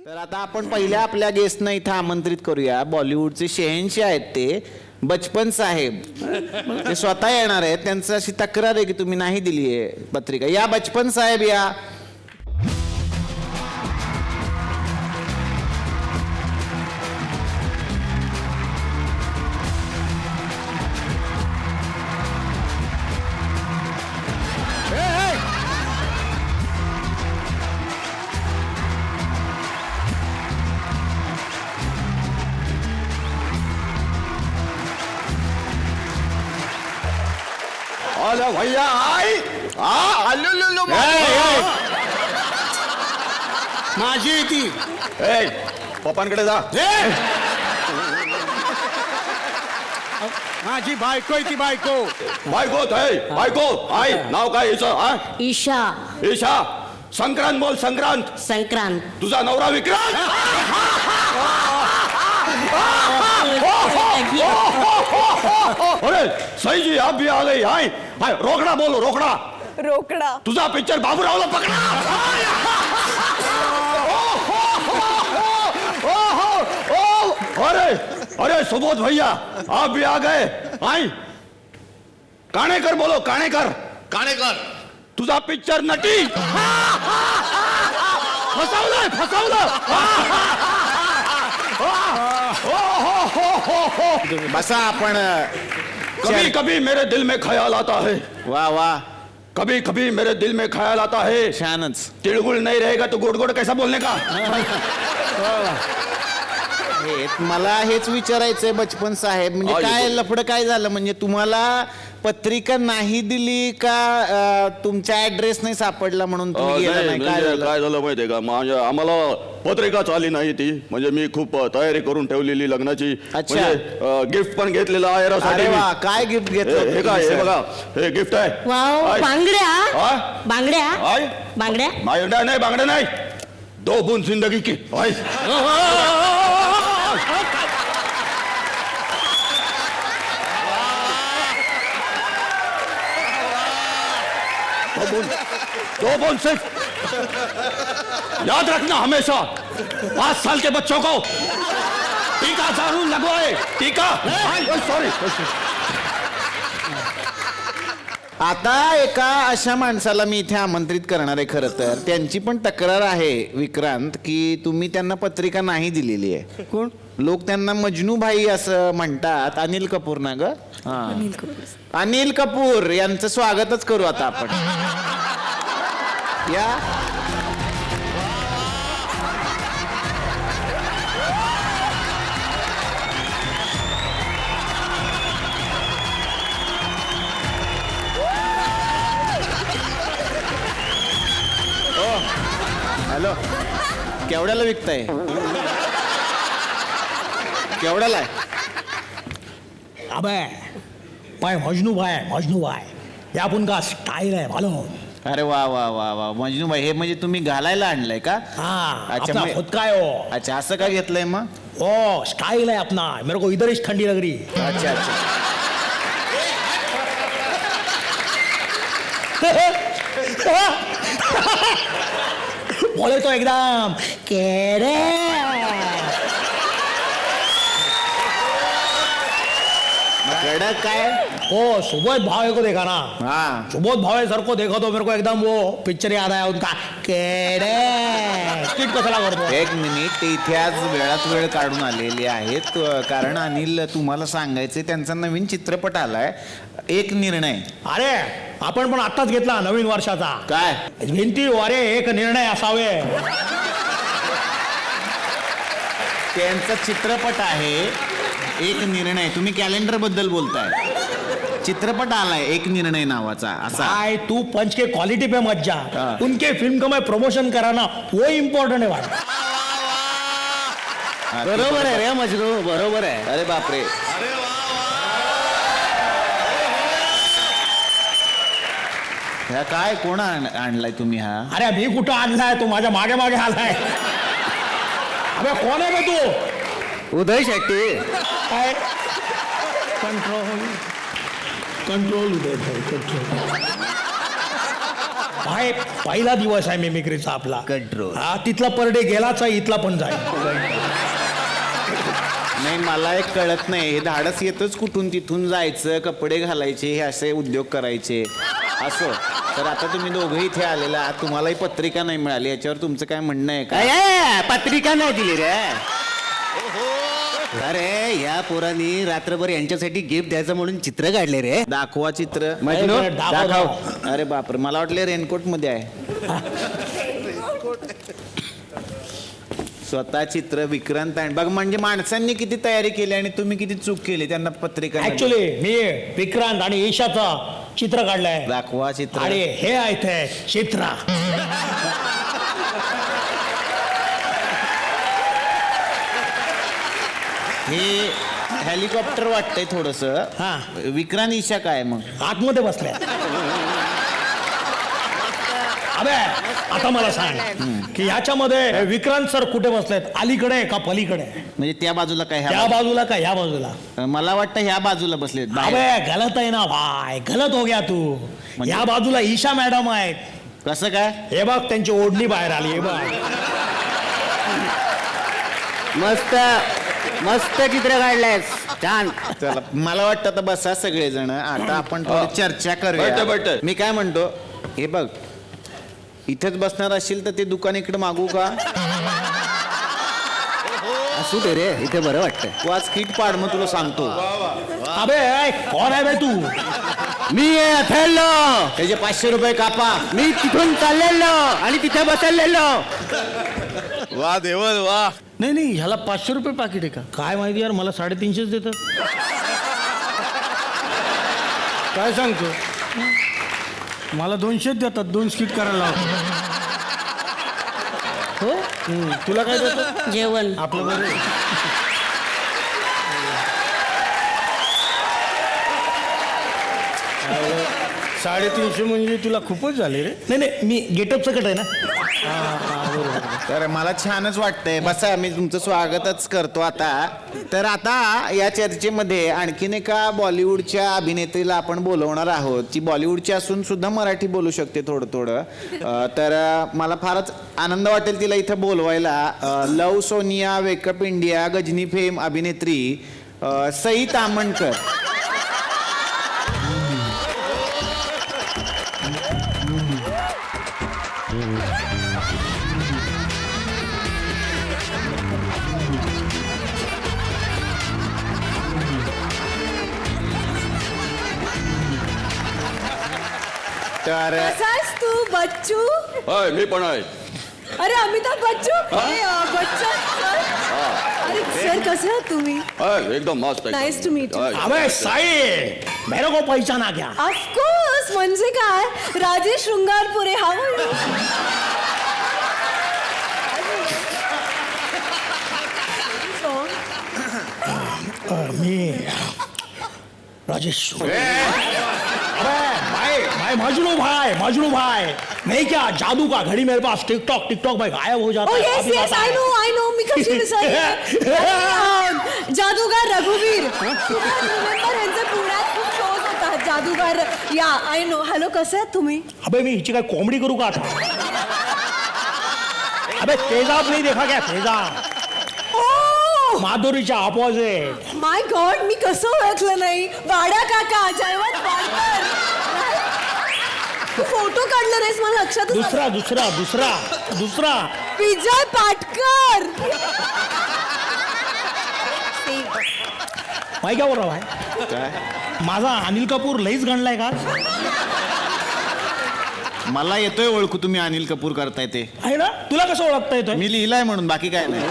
तर आता आपण पहिल्या आपल्या गेस्टना इथं आमंत्रित करूया. बॉलिवूडचे शहेनशाह आहेत ते बचपन साहेब. ते स्वतः येणार आहेत. त्यांचं अशी तक्रार आहे की तुम्ही नाही दिली आहे पत्रिका. या बचपन साहेब या. अरे भैया आई आलो माझी ती पप्पांकडे जा. माझी बायको आहे ती बायको. बायको आई नाव काय हिचं? ईशा. ईशा. संक्रांत बोल. संक्रांत. संक्रांत. तुझा नवरा विक्रांत. अरे सही जी आप भी आ गई. हाय हाय रोकड़ा बोलो. रोकड़ा. रोकडा. तुझा पिक्चर बाबूरावला पकडा. अरे अरे सुबोध भैया आप भी आ गए. आई काणेकर बोलो. काणेकर. काणेकर. तुझा पिक्चर नटी. फसवलं. बसा आपण. कभी कभी मेरे दिल में ख्याल आता है. वा वा कभी कभी मेरे दिल में ख्याल आता है. छानच. तिळगुळ नहीं रहेगा तो गोड गोड कैसा बोलने का. मला हेच विचारायचंय बचपन साहेब, म्हणजे काय लफडं काय झालं? म्हणजे तुम्हाला पत्रिका नाही दिली का तुमचा ऍड्रेस नाही सापडला म्हणून तुम्ही गेला नाही? काय झालं? काय झालं माहितीये का, माझ्या आम्हाला पत्रिकाच आली नाही ती. म्हणजे मी खूप तयारी करून ठेवलेली लग्नाची. अच्छा. गिफ्ट पण घेतलेलं आहे. अरे वा, काय गिफ्ट घेतलं? हे काय हे बघा, हे गिफ्ट आहे. वाव. आय. बांगड्या. आय. बांगड्या. आय. बांगड्या. बांगड्या नाही. 2 बूंद जिंदगी की. आय. 2 बूंद सिर्फ. याद रखना हमेशा 5 साल के बच्चों को टीका जरूर लगवाए. टीका. सॉरी. आता एका अशा माणसाला मी इथे आमंत्रित करणार आहे. खरं तर त्यांची पण तक्रार आहे विक्रांत, की तुम्ही त्यांना पत्रिका नाही दिलेली आहे. कोण लोक त्यांना मजनू भाई असं म्हणतात. अनिल कपूर ना ग? अनिल कपूर यांचं स्वागतच करू आता आपण. या. हॅलो, केवढ्याला विकताय? केवढ्याला आहे? अबे मैं मजनू भाई ये अपन का स्टाइल है मालूम. अरे वा वा वा वा मजनू भाई, हे म्हणजे तुम्ही घालायला आणलंय का? हाँ अच्छा, अपना खुद का है वो. अच्छा, असं का घेतलंय मग? ओ स्टाइल है अपना. मेरे को इधर ही ठंडी लग रही. अच्छा अच्छा. बोले तो एकदम केरे. कडक काय? ओ सुबोध भावे को देखा ना. हाँ. सुबोध भावे सर को देखा तो मेरे को एकदम वो पिक्चर याद आया उनका. केरे स्किट कसला करतो. एक मिनिट, ते इथे आज वेळात वेळ काढून आलेले आहेत. कारण अनिल, तुम्हाला सांगायचंय त्यांचा नवीन चित्रपट आलाय एक निर्णय. अरे आपण पण आत्ताच घेतला नवीन वर्षाचा. काय? भिंती वारे एक निर्णय असावे. त्यांचा चित्रपट आहे एक निर्णय. तुम्ही कॅलेंडर बद्दल बोलताय. चित्रपट आलाय एक निर्णय नावाचा असा. भाई तू पंच के क्वालिटी पे मत जा. उनके फिल्म का मैं प्रमोशन कराना वो इम्पोर्टेंट है भाई. बरोबर आहे रे मजनू, बरोबर आहे. अरे बापरे. ह्या काय कोण आणलाय तुम्ही हा? अरे मी कुठं आणलाय, तू माझ्या मागे मागे आलाय. अबे कोण आहे बे तू? उदय शेट्टी. काय कंट्रोल उदय भाई कंट्रोल. भाई पहिला दिवस आहे मिमिक्रीचा आपला. Control. हा तिथला पर डे गेलाच आहे, इथला पण जाईल. नाही मला एक कळत नाही हे धाडस येतच कुठून, तिथून जायचं कपडे घालायचे हे असे उद्योग करायचे असं. तर आता तुम्ही दोघंही इथे आलेला आहात, तुम्हालाही पत्रिका नाही मिळाली, याच्यावर तुमचं काय म्हणणं आहे का? पत्रिका नाही दिली रे. अरे या पोरांनी रात्रभर यांच्यासाठी गिफ्ट द्यायचं म्हणून चित्र काढले रे. दाखवा चित्र. मजनू, दाखव. अरे बापरे, मला वाटलं रेनकोट मध्ये आहे. स्वतः चित्र विक्रांत आणि बघ, म्हणजे माणसांनी किती तयारी केली आणि तुम्ही किती चूक केली त्यांना पत्रिका नाही. ऍक्च्युली मी विक्रांत आणि ईशाचं चित्र काढलंय दाखवा चित्र. आणि हे आहे ते चित्र. हे हेलिकॉप्टर वाटतंय थोडस. हा. विक्रांत ईशा काय मग? आतमध्ये बसल्या. अबे आता मला सांग की ह्याच्यामध्ये विक्रांत सर कुठे बसलेत, अलीकडे का पलीकडे? म्हणजे त्या बाजूला काय त्या बाजूला का ह्या बाजूला? मला वाटतं ह्या बाजूला बसलेत बाहेर. अबे गलत आहे ना भाई, गलत हो गया तू. म्हणजे? या बाजूला ईशा मॅडम आहेत. कसं काय? हे बघ त्यांची ओढणी बाहेर आली. हे बघ मस्त मस्त चित्र काढलंयस, छान. चला मला वाटतं आता बसा सगळेजण, आता आपण थोडी चर्चा बैठ, करूया. बैठ. मी काय म्हणतो, हे बघ इथेच बसणार असशील तर ते दुकान इकडे मागू का? असू दे रे, इथे बरं वाटतंय. तू आज किट पाड, मग तुला सांगतो. अबे ऐ, कोण आहे बे तू? मी अथरलो, त्याचे 500 रुपये कापा. मी तिथून चाललेलो आणि तिथे बसलेलो. वा देवल वा. नाही नाही ह्याला 500 रुपये पाकिट आहे का? काय माहिती यार, मला 350 देतात. काय सांगतो? मला 200 देतात, 2 स्किट करायला. हो तुला काय देतात? जेवण. आपलं बरं आहे. 350 म्हणजे तुला खूपच झाले रे. नाही नाही मी गेटअप सकट आहे ना. तर मला छानच वाटतंय. बसा, मी तुमचं स्वागतच करतो आता. तर आता या चर्चेमध्ये आणखीन एका बॉलिवूडच्या अभिनेत्रीला आपण बोलवणार आहोत. ती बॉलिवूडची असून सुद्धा मराठी बोलू शकते थोडं थोडं. तर मला फारच आनंद वाटेल तिला इथं बोलवायला. Love Sonia, wake up India, Ghajini fame अभिनेत्री सई तामणकर. तर कसास तू बच्चू? होय मी पण आहे. अरे अमिताभ बच्चू. अरे बच्चन सर. अरे सर कसे आहात तुम्ही? होय एकदम मस्त. Nice to meet you. होय. अबे साई मेरे को पहचाना क्या? ऑफकोर्स, म्हणजे काय, Rajesh Shringarpure. How are you? मी राजेश. अबे भाई मजनू भाई नहीं क्या जादू का घड़ी मेरे पास, टिकटॉक टिकटॉक भाई गायब हो जाता Oh है. yes अभी yes, आता I है. know. मी कशी विसरले. जादूगार रघुवीर. रिमेंबर यांचे पुण्यात खूप शोज होतात. जादूगार. या आय नो. हॅलो, कसे आहात तुम्ही? अबे मी हिची काय कॉमेडी करू का आता? अबे तेजाब नहीं देखा क्या? तेजाब ओ माधुरीच्या अपोजिट. माय गॉड, मी कसं ओळखलं नाही. वाड्या काका, जयवंत वाडकर. तू फोटो काढला नाहीस, मला लक्षातच आलं. दुसरा विजय पाटकर. माहिती काय बोल रहा भाई? काय माझा अनिल कपूर लईच गणलाय का? मला येतोय ओळखू, तुम्ही अनिल कपूर करताय ते. आहे ना? तुला कसं ओळखता येतोय? मी लिहिलाय म्हणून, बाकी काय नाही.